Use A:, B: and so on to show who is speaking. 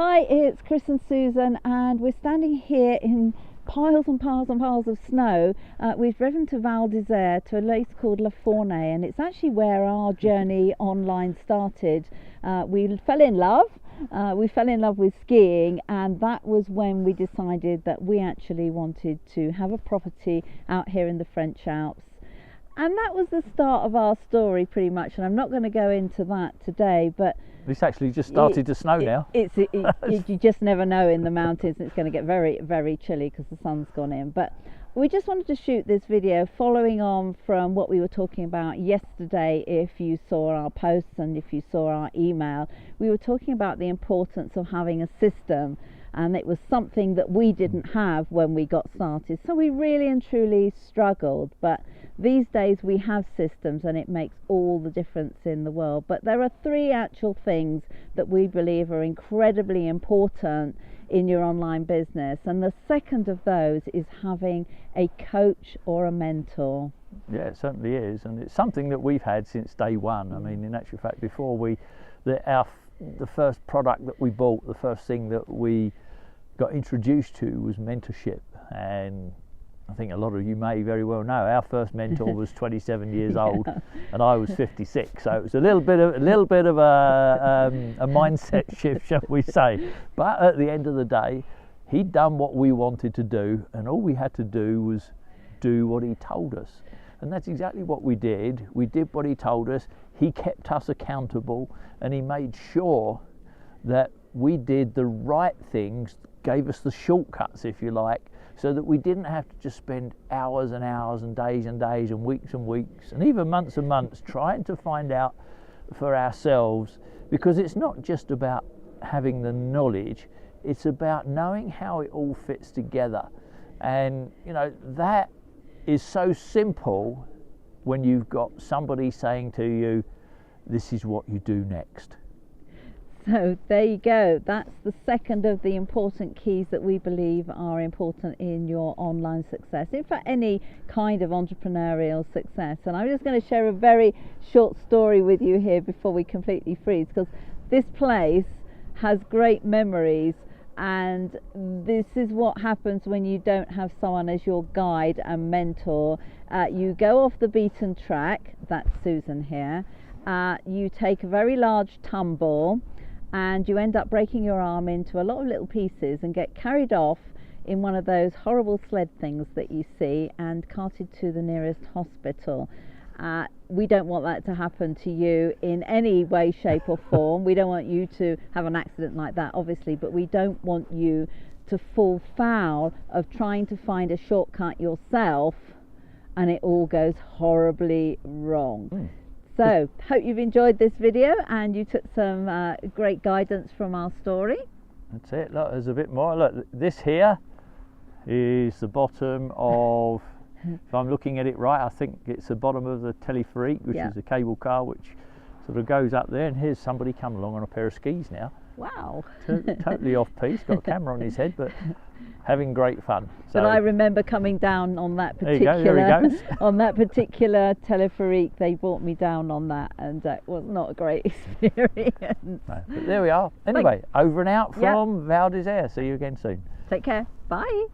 A: Hi, it's Chris and Susan, and we're standing here in piles and piles and piles of snow. We've driven to Val d'Isère to a place called La Fournaise, and it's actually where our journey online started. We fell in love. We fell in love with skiing, and that was when we decided that we actually wanted to have a property out here in the French Alps. And that was the start of our story pretty much, and I'm not going to go into that today, but
B: it's actually just started to snow now.
A: You just never know in the mountains. It's going to get very, very chilly because the sun's gone in. But we just wanted to shoot this video following on from what we were talking about yesterday. If you saw our posts and if you saw our email, we were talking about the importance of having a system, and it was something that we didn't have when we got started. So we really and truly struggled, but these days we have systems and it makes all the difference in the world. But there are three actual things that we believe are incredibly important in your online business, and the second of those is having a coach or a mentor.
B: Yeah, it certainly is, and it's something that we've had since day one. I mean, in actual fact, before the first product that we bought, the first thing that we got introduced to was mentorship. And I think a lot of you may very well know our first mentor was 27 years old, and I was 56. So it was a little bit of a mindset shift, shall we say. But at the end of the day, he'd done what we wanted to do, and all we had to do was do what he told us. And that's exactly what we did. We did what he told us. He kept us accountable, and he made sure that we did the right things, gave us the shortcuts, if you like, so that we didn't have to just spend hours and hours and days and weeks and even months and months trying to find out for ourselves. Because it's not just about having the knowledge, it's about knowing how it all fits together. And you know, that is so simple when you've got somebody saying to you, this is what you do next.
A: So there you go. That's the second of the important keys that we believe are important in your online success, in fact any kind of entrepreneurial success. And I'm just going to share a very short story with you here before we completely freeze, because this place has great memories, and this is what happens when you don't have someone as your guide and mentor. You go off the beaten track. That's Susan here. You take a very large tumble, and you end up breaking your arm into a lot of little pieces and get carried off in one of those horrible sled things that you see and carted to the nearest hospital. We don't want that to happen to you in any way, shape or form. We don't want you to have an accident like that, obviously, but we don't want you to fall foul of trying to find a shortcut yourself and it all goes horribly wrong. So, hope you've enjoyed this video and you took some great guidance from our story.
B: That's it. Look, there's a bit more. Look, this here is the bottom of, if I'm looking at it right, I think it's the bottom of the Téléphérique, which is a cable car which sort of goes up there. And here's somebody come along on a pair of skis now.
A: Wow.
B: Totally off piece, got a camera on his head, but having great fun. So,
A: but I remember coming down on that particular Téléphérique. They brought me down on that, and it was not a great experience.
B: No, but there we are. Anyway, over and out from Val d'Isère. See you again soon.
A: Take care. Bye.